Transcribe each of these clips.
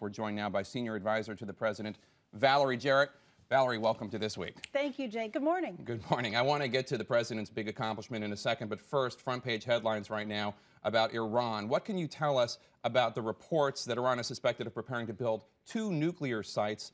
We're joined now by Senior Advisor to the President, Valerie Jarrett. Valerie, welcome to This Week. Thank you, Jake. Good morning. Good morning. I want to get to the President's big accomplishment in a second, but first, front page headlines right now about Iran. What can you tell us about the reports that Iran is suspected of preparing to build 2 nuclear sites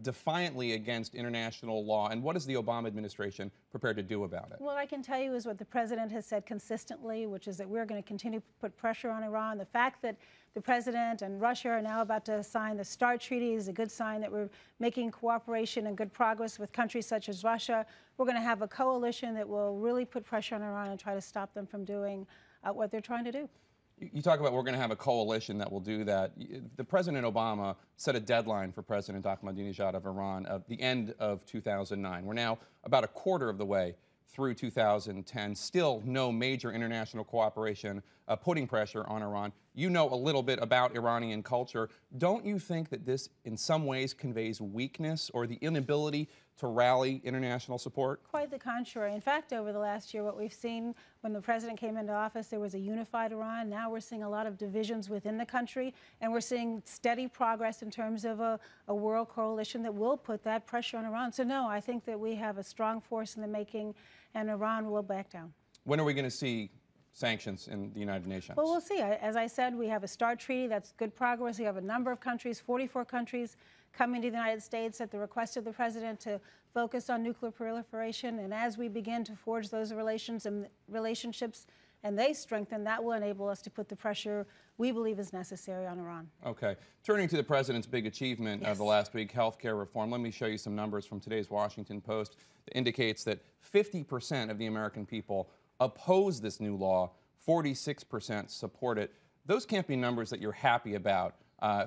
defiantly against international law? And what is the Obama administration prepared to do about it? What I can tell you is what the President has said consistently, which is that we're going to continue to put pressure on Iran. The fact that the President and Russia are now about to sign the START treaty is a good sign that we're making cooperation and good progress with countries such as Russia. We're going to have a coalition that will really put pressure on Iran and try to stop them from doing what they're trying to do. You talk about we're going to have a coalition that will do that. The President Obama set a deadline for President Ahmadinejad of Iran at the end of 2009. We're now about a quarter of the way through 2010. Still no major international cooperation putting pressure on Iran. You know a little bit about Iranian culture. Don't you think that this in some ways conveys weakness or the inability to rally international support? Quite the contrary. In fact, over the last year, what we've seen when the President came into office, there was a unified Iran. Now we're seeing a lot of divisions within the country, and we're seeing steady progress in terms of a world coalition that will put that pressure on Iran. So no, I think that we have a strong force in the making, and Iran will back down. When are we going to see sanctions in the United Nations? Well, we'll see. As I said, we have a START treaty. That's good progress. We have a number of countries, 44 countries, coming to the United States at the request of the President to focus on nuclear proliferation. And as we begin to forge those relationships and they strengthen, that will enable us to put the pressure we believe is necessary on Iran. Okay. Turning to the President's big achievement of the last week, health care reform, let me show you some numbers from today's Washington Post that indicates that 50% of the American people oppose this new law, 46% support it. Those can't be numbers that you're happy about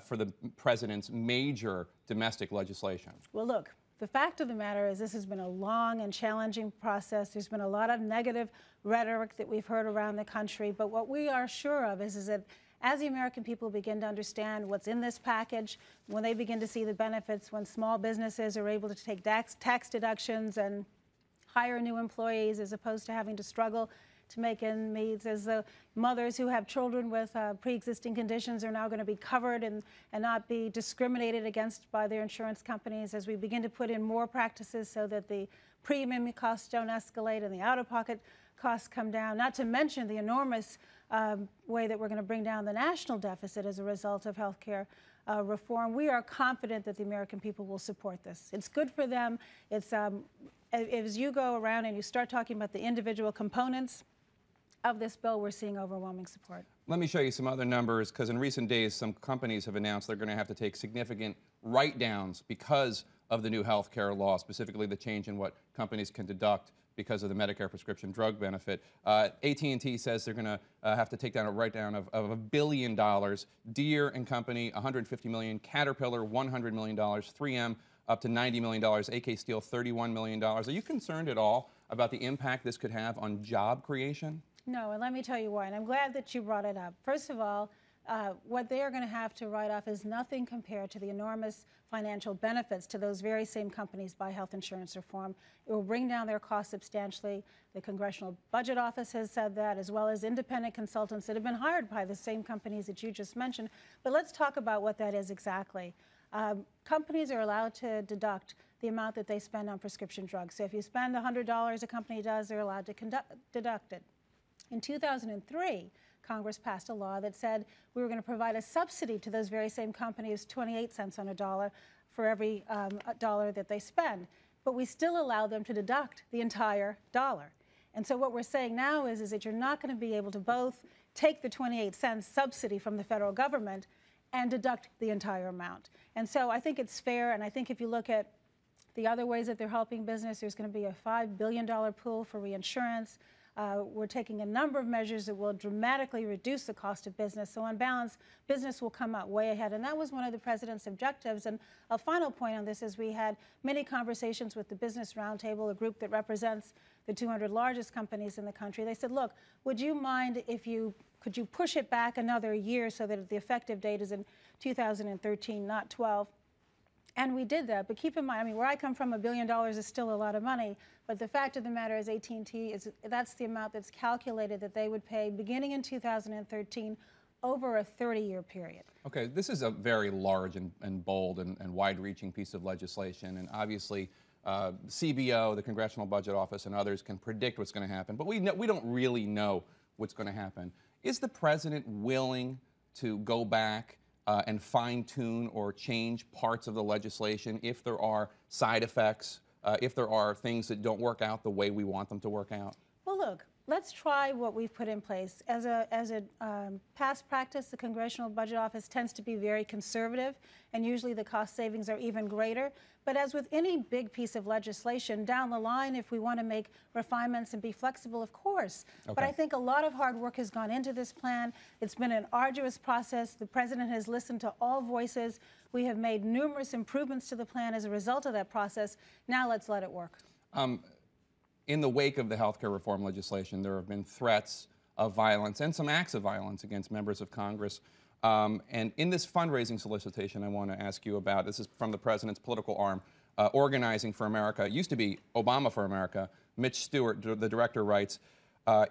for the President's major domestic legislation. Well, look, the fact of the matter is this has been a long and challenging process. There's been a lot of negative rhetoric that we've heard around the country, but what we are sure of is that as the American people begin to understand what's in this package, when they begin to see the benefits, when small businesses are able to take tax deductions and hire new employees as opposed to having to struggle to make ends meet, as the mothers who have children with pre-existing conditions are now going to be covered and not be discriminated against by their insurance companies, as we begin to put in more practices so that the premium costs don't escalate and the out-of-pocket costs come down, not to mention the enormous way that we're going to bring down the national deficit as a result of health care reform. We are confident that the American people will support this. It's good for them. It's as you go around and you start talking about the individual components of this bill, we're seeing overwhelming support. Let me show you some other numbers, because in recent days, some companies have announced they're going to have to take significant write-downs because of the new health care law, specifically the change in what companies can deduct because of the Medicare prescription drug benefit. AT&T says they're going to have to take down a write-down of $1 billion. Deere and Company, $150 million. Caterpillar, $100 million. 3M, up to $90 million. AK Steel, $31 million. Are you concerned at all about the impact this could have on job creation? No, and let me tell you why, and I'm glad that you brought it up. First of all, what they are going to have to write off is nothing compared to the enormous financial benefits to those very same companies by health insurance reform. It will bring down their costs substantially. The Congressional Budget Office has said that, as well as independent consultants that have been hired by the same companies that you just mentioned. But let's talk about what that is exactly. Companies are allowed to deduct the amount that they spend on prescription drugs. So if you spend $100, a company does, they're allowed to deduct it. In 2003, Congress passed a law that said we were going to provide a subsidy to those very same companies, 28 cents on a dollar for every dollar that they spend. But we still allow them to deduct the entire dollar. And so what we're saying now is that you're not going to be able to both take the 28 cents subsidy from the federal government and deduct the entire amount. And so I think it's fair, and I think if you look at the other ways that they're helping business, there's going to be a $5 billion pool for reinsurance. We're taking a number of measures that will dramatically reduce the cost of business. So on balance, business will come out way ahead. And that was one of the President's objectives. And a final point on this is we had many conversations with the Business Roundtable, a group that represents the 200 largest companies in the country. They said, look, would you mind if could you push it back another year so that the effective date is in 2013, not 12? And we did that, but keep in mind, I mean, where I come from, $1 billion is still a lot of money, but the fact of the matter is AT&T, that's the amount that's calculated that they would pay beginning in 2013 over a 30-year period. Okay, this is a very large and bold and wide-reaching piece of legislation, and obviously CBO, the Congressional Budget Office, and others can predict what's going to happen, but we don't really know what's going to happen. Is the president willing to go back and fine-tune or change parts of the legislation if there are side effects, if there are things that don't work out the way we want them to work out? Well, look, let's try what we've put in place. As a past practice, the Congressional Budget Office tends to be very conservative, and usually the cost savings are even greater. But as with any big piece of legislation, down the line, if we want to make refinements and be flexible, of course. Okay. But I think a lot of hard work has gone into this plan. It's been an arduous process. The president has listened to all voices. We have made numerous improvements to the plan as a result of that process. Now let's let it work. In the wake of the healthcare reform legislation, there have been threats of violence and some acts of violence against members of Congress. And in this fundraising solicitation I want to ask you about, this is from the president's political arm, Organizing for America. It used to be Obama for America. Mitch Stewart, the director, writes,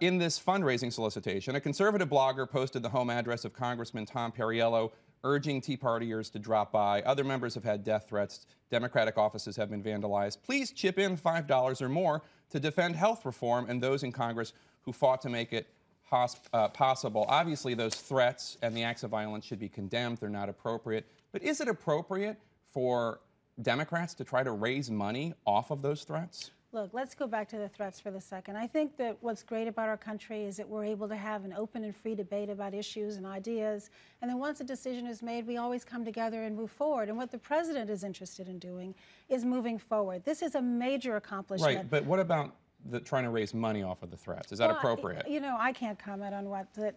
in this fundraising solicitation, a conservative blogger posted the home address of Congressman Tom Perriello, urging Tea Partiers to drop by. Other members have had death threats. Democratic offices have been vandalized. Please chip in $5 or more to defend health reform and those in Congress who fought to make it possible. Obviously, those threats and the acts of violence should be condemned. They're not appropriate. But is it appropriate for Democrats to try to raise money off of those threats? Look, let's go back to the threats for the second. I think that what's great about our country is that we're able to have an open and free debate about issues and ideas. And then once a decision is made, we always come together and move forward. And what the president is interested in doing is moving forward. This is a major accomplishment. Right, but what about trying to raise money off of the threats? Is that appropriate? You know, I can't comment on what the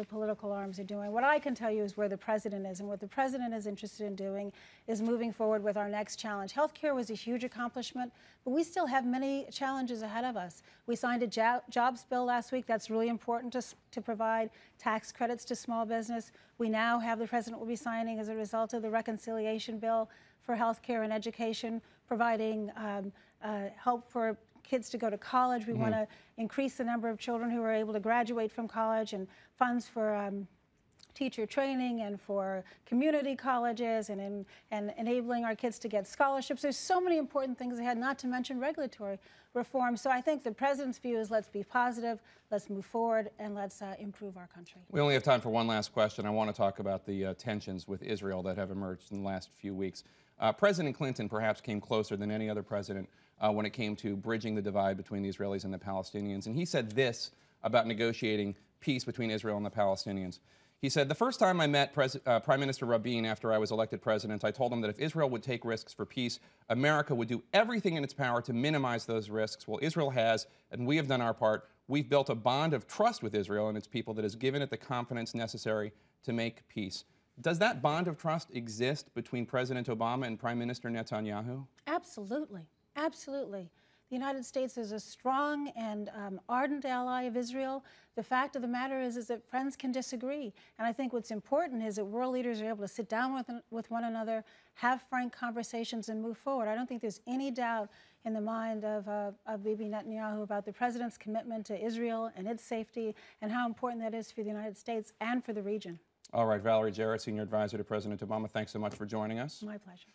political arms are doing. What I can tell you is where the president is, and what the president is interested in doing is moving forward with our next challenge. Healthcare was a huge accomplishment, but we still have many challenges ahead of us. We signed a jobs bill last week. That's really important to provide tax credits to small business. We now have, the president will be signing as a result of the reconciliation bill for healthcare and education, providing help for kids to go to college. We want to increase the number of children who are able to graduate from college, and funds for teacher training and for community colleges, and enabling our kids to get scholarships. There's so many important things ahead, not to mention regulatory reform. So I think the president's view is let's be positive, let's move forward, and let's improve our country. We only have time for one last question. I want to talk about the tensions with Israel that have emerged in the last few weeks. President Clinton perhaps came closer than any other president when it came to bridging the divide between the Israelis and the Palestinians. And he said this about negotiating peace between Israel and the Palestinians. He said, the first time I met Prime Minister Rabin after I was elected president, I told him that if Israel would take risks for peace, America would do everything in its power to minimize those risks. Well, Israel has, and we have done our part. We've built a bond of trust with Israel and its people that has given it the confidence necessary to make peace. Does that bond of trust exist between President Obama and Prime Minister Netanyahu? Absolutely. Absolutely. The United States is a strong and ardent ally of Israel. The fact of the matter is that friends can disagree. And I think what's important is that world leaders are able to sit down with one another, have frank conversations, and move forward. I don't think there's any doubt in the mind of Bibi Netanyahu about the president's commitment to Israel and its safety, and how important that is for the United States and for the region. All right, Valerie Jarrett, Senior Advisor to President Obama, thanks so much for joining us. My pleasure.